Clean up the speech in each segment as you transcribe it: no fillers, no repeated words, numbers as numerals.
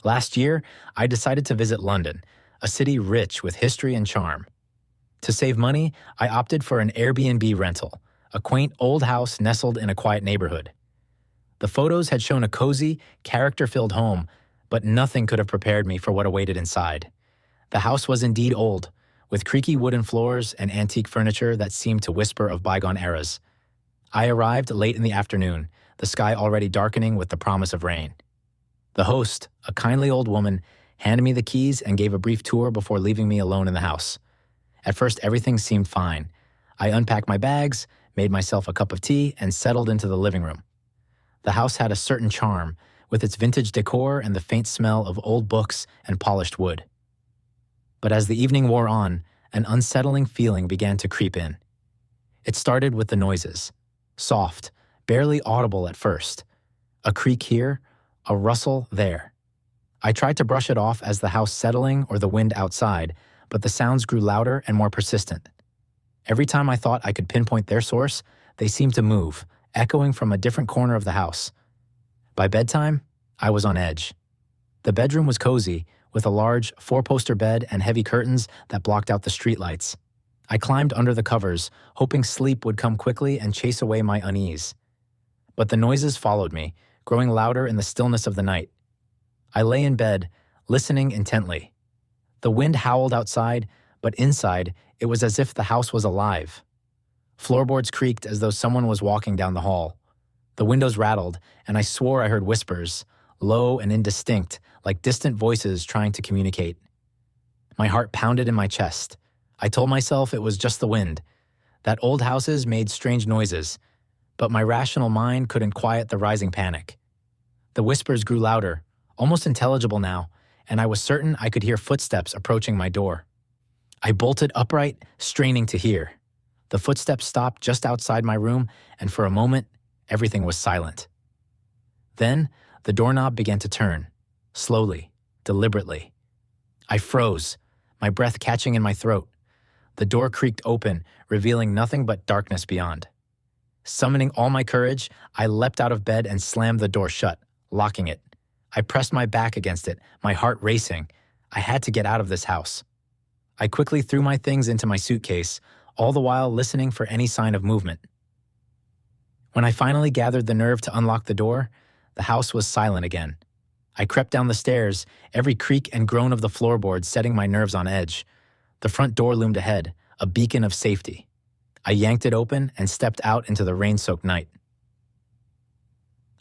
Last year, I decided to visit London, a city rich with history and charm. To save money, I opted for an Airbnb rental, a quaint old house nestled in a quiet neighborhood. The photos had shown a cozy, character-filled home, but nothing could have prepared me for what awaited inside. The house was indeed old, with creaky wooden floors and antique furniture that seemed to whisper of bygone eras. I arrived late in the afternoon, the sky already darkening with the promise of rain. The host, a kindly old woman, handed me the keys and gave a brief tour before leaving me alone in the house. At first, everything seemed fine. I unpacked my bags, made myself a cup of tea, and settled into the living room. The house had a certain charm, with its vintage decor and the faint smell of old books and polished wood. But as the evening wore on, an unsettling feeling began to creep in. It started with the noises. Soft, barely audible at first. A creak here, a rustle there. I tried to brush it off as the house settling or the wind outside, but the sounds grew louder and more persistent. Every time I thought I could pinpoint their source, they seemed to move, echoing from a different corner of the house. By bedtime, I was on edge. The bedroom was cozy, with a large four-poster bed and heavy curtains that blocked out the streetlights. I climbed under the covers, hoping sleep would come quickly and chase away my unease. But the noises followed me, growing louder in the stillness of the night. I lay in bed, listening intently. The wind howled outside, but inside, it was as if the house was alive. Floorboards creaked as though someone was walking down the hall. The windows rattled, and I swore I heard whispers, low and indistinct, like distant voices trying to communicate. My heart pounded in my chest. I told myself it was just the wind, that old houses made strange noises, but my rational mind couldn't quiet the rising panic. The whispers grew louder, almost intelligible now, and I was certain I could hear footsteps approaching my door. I bolted upright, straining to hear. The footsteps stopped just outside my room, and for a moment, everything was silent. Then, the doorknob began to turn, slowly, deliberately. I froze, my breath catching in my throat. The door creaked open, revealing nothing but darkness beyond. Summoning all my courage, I leapt out of bed and slammed the door shut, locking it. I pressed my back against it, my heart racing. I had to get out of this house. I quickly threw my things into my suitcase, all the while listening for any sign of movement. When I finally gathered the nerve to unlock the door, the house was silent again. I crept down the stairs, every creak and groan of the floorboards setting my nerves on edge. The front door loomed ahead, a beacon of safety. I yanked it open and stepped out into the rain-soaked night.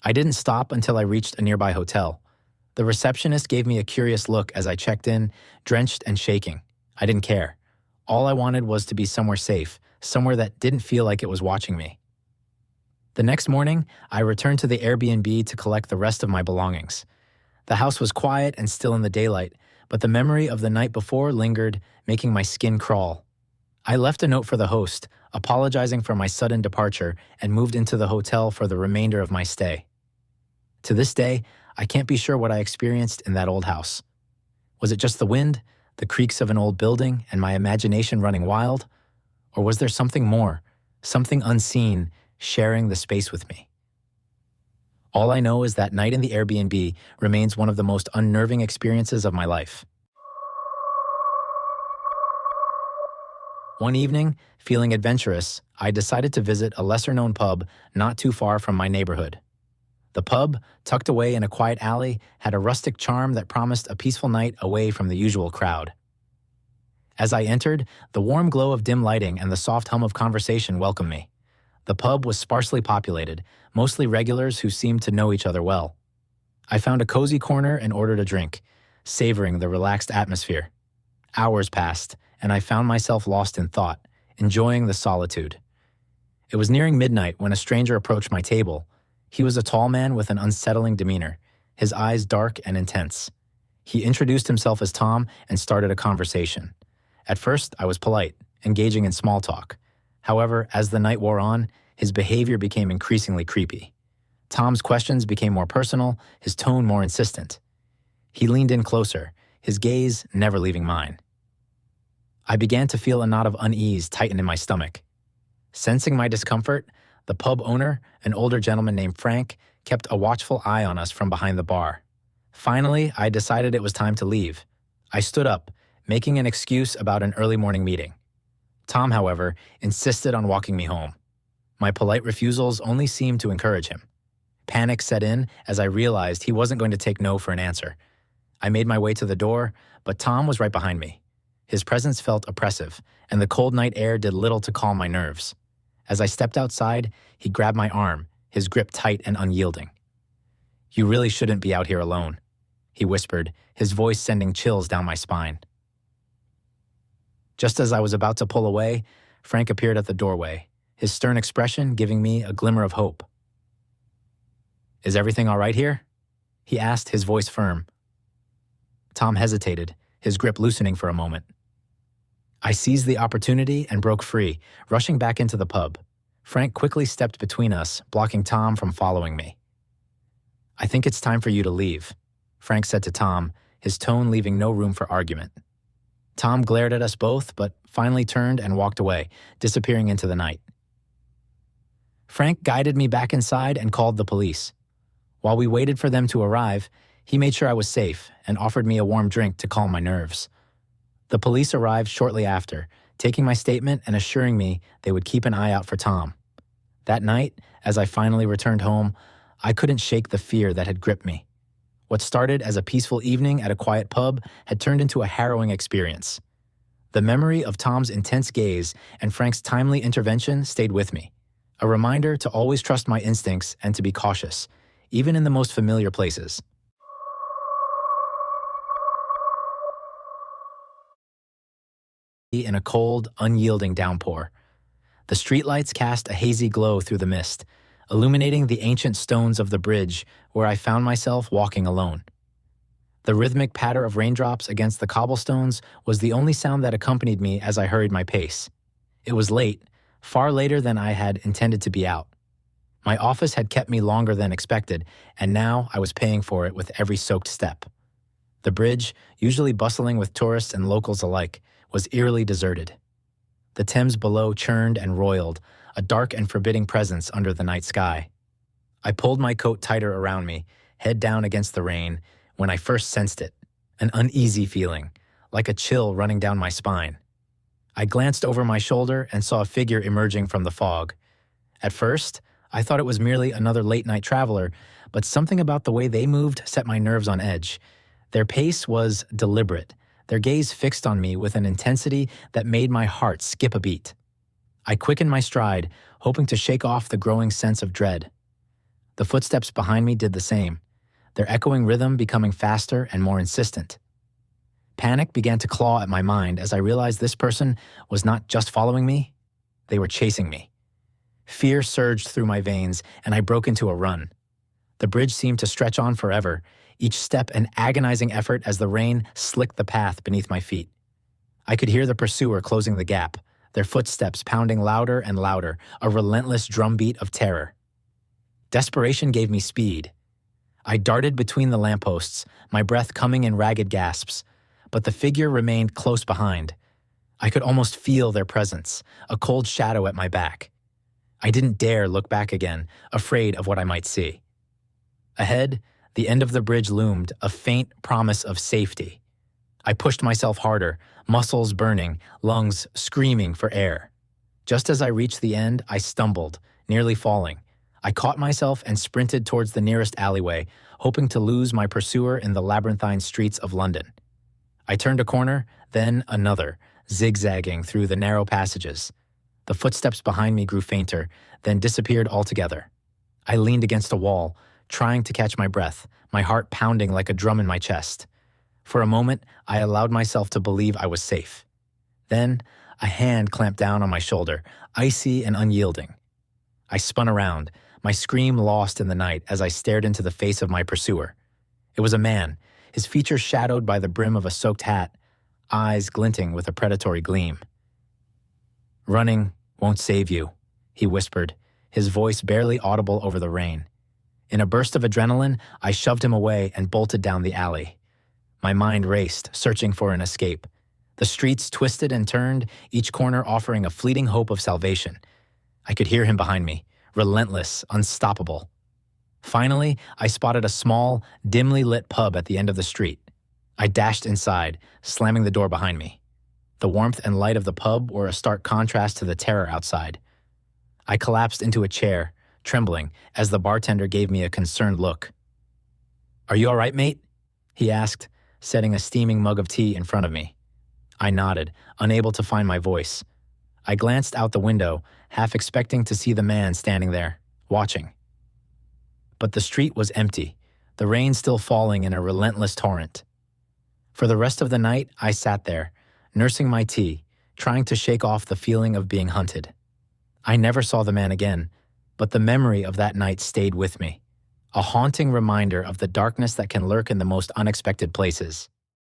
I didn't stop until I reached a nearby hotel. The receptionist gave me a curious look as I checked in, drenched and shaking. I didn't care. All I wanted was to be somewhere safe, somewhere that didn't feel like it was watching me. The next morning, I returned to the Airbnb to collect the rest of my belongings. The house was quiet and still in the daylight, but the memory of the night before lingered, making my skin crawl. I left a note for the host, apologizing for my sudden departure, and moved into the hotel for the remainder of my stay. To this day, I can't be sure what I experienced in that old house. Was it just the wind, the creaks of an old building, and my imagination running wild? Or was there something more, something unseen, sharing the space with me? All I know is that night in the Airbnb remains one of the most unnerving experiences of my life. One evening, feeling adventurous, I decided to visit a lesser-known pub not too far from my neighborhood. The pub, tucked away in a quiet alley, had a rustic charm that promised a peaceful night away from the usual crowd. As I entered, the warm glow of dim lighting and the soft hum of conversation welcomed me. The pub was sparsely populated, mostly regulars who seemed to know each other well. I found a cozy corner and ordered a drink, savoring the relaxed atmosphere. Hours passed, and I found myself lost in thought, enjoying the solitude. It was nearing midnight when a stranger approached my table. He was a tall man with an unsettling demeanor, his eyes dark and intense. He introduced himself as Tom and started a conversation. At first, I was polite, engaging in small talk. However, as the night wore on, his behavior became increasingly creepy. Tom's questions became more personal, his tone more insistent. He leaned in closer, his gaze never leaving mine. I began to feel a knot of unease tighten in my stomach. Sensing my discomfort, the pub owner, an older gentleman named Frank, kept a watchful eye on us from behind the bar. Finally, I decided it was time to leave. I stood up, making an excuse about an early morning meeting. Tom, however, insisted on walking me home. My polite refusals only seemed to encourage him. Panic set in as I realized he wasn't going to take no for an answer. I made my way to the door, but Tom was right behind me. His presence felt oppressive, and the cold night air did little to calm my nerves. As I stepped outside, he grabbed my arm, his grip tight and unyielding. "You really shouldn't be out here alone," he whispered, his voice sending chills down my spine. Just as I was about to pull away, Frank appeared at the doorway, his stern expression giving me a glimmer of hope. "Is everything all right here?" he asked, his voice firm. Tom hesitated, his grip loosening for a moment. I seized the opportunity and broke free, rushing back into the pub. Frank quickly stepped between us, blocking Tom from following me. "I think it's time for you to leave," Frank said to Tom, his tone leaving no room for argument. Tom glared at us both, but finally turned and walked away, disappearing into the night. Frank guided me back inside and called the police. While we waited for them to arrive, he made sure I was safe and offered me a warm drink to calm my nerves. The police arrived shortly after, taking my statement and assuring me they would keep an eye out for Tom. That night, as I finally returned home, I couldn't shake the fear that had gripped me. What started as a peaceful evening at a quiet pub had turned into a harrowing experience. The memory of Tom's intense gaze and Frank's timely intervention stayed with me, a reminder to always trust my instincts and to be cautious, even in the most familiar places. In a cold, unyielding downpour. The streetlights cast a hazy glow through the mist, illuminating the ancient stones of the bridge where I found myself walking alone. The rhythmic patter of raindrops against the cobblestones was the only sound that accompanied me as I hurried my pace. It was late, far later than I had intended to be out. My office had kept me longer than expected, and now I was paying for it with every soaked step. The bridge, usually bustling with tourists and locals alike, was eerily deserted. The Thames below churned and roiled, a dark and forbidding presence under the night sky. I pulled my coat tighter around me, head down against the rain, when I first sensed it, an uneasy feeling, like a chill running down my spine. I glanced over my shoulder and saw a figure emerging from the fog. At first, I thought it was merely another late-night traveler, but something about the way they moved set my nerves on edge. Their pace was deliberate, their gaze fixed on me with an intensity that made my heart skip a beat. I quickened my stride, hoping to shake off the growing sense of dread. The footsteps behind me did the same, their echoing rhythm becoming faster and more insistent. Panic began to claw at my mind as I realized this person was not just following me, they were chasing me. Fear surged through my veins, and I broke into a run. The bridge seemed to stretch on forever, each step an agonizing effort as the rain slicked the path beneath my feet. I could hear the pursuer closing the gap, their footsteps pounding louder and louder, a relentless drumbeat of terror. Desperation gave me speed. I darted between the lampposts, my breath coming in ragged gasps, but the figure remained close behind. I could almost feel their presence, a cold shadow at my back. I didn't dare look back again, afraid of what I might see. Ahead, the end of the bridge loomed, a faint promise of safety. I pushed myself harder, muscles burning, lungs screaming for air. Just as I reached the end, I stumbled, nearly falling. I caught myself and sprinted towards the nearest alleyway, hoping to lose my pursuer in the labyrinthine streets of London. I turned a corner, then another, zigzagging through the narrow passages. The footsteps behind me grew fainter, then disappeared altogether. I leaned against a wall, trying to catch my breath, my heart pounding like a drum in my chest. For a moment, I allowed myself to believe I was safe. Then, a hand clamped down on my shoulder, icy and unyielding. I spun around, my scream lost in the night as I stared into the face of my pursuer. It was a man, his features shadowed by the brim of a soaked hat, eyes glinting with a predatory gleam. "Running won't save you," he whispered, his voice barely audible over the rain. In a burst of adrenaline, I shoved him away and bolted down the alley. My mind raced, searching for an escape. The streets twisted and turned, each corner offering a fleeting hope of salvation. I could hear him behind me, relentless, unstoppable. Finally, I spotted a small, dimly lit pub at the end of the street. I dashed inside, slamming the door behind me. The warmth and light of the pub were a stark contrast to the terror outside. I collapsed into a chair, trembling, as the bartender gave me a concerned look. "Are you all right, mate?" he asked, setting a steaming mug of tea in front of me. I nodded, unable to find my voice. I glanced out the window, half expecting to see the man standing there, watching. But the street was empty, the rain still falling in a relentless torrent. For the rest of the night, I sat there, nursing my tea, trying to shake off the feeling of being hunted. I never saw the man again, but the memory of that night stayed with me, a haunting reminder of the darkness that can lurk in the most unexpected places.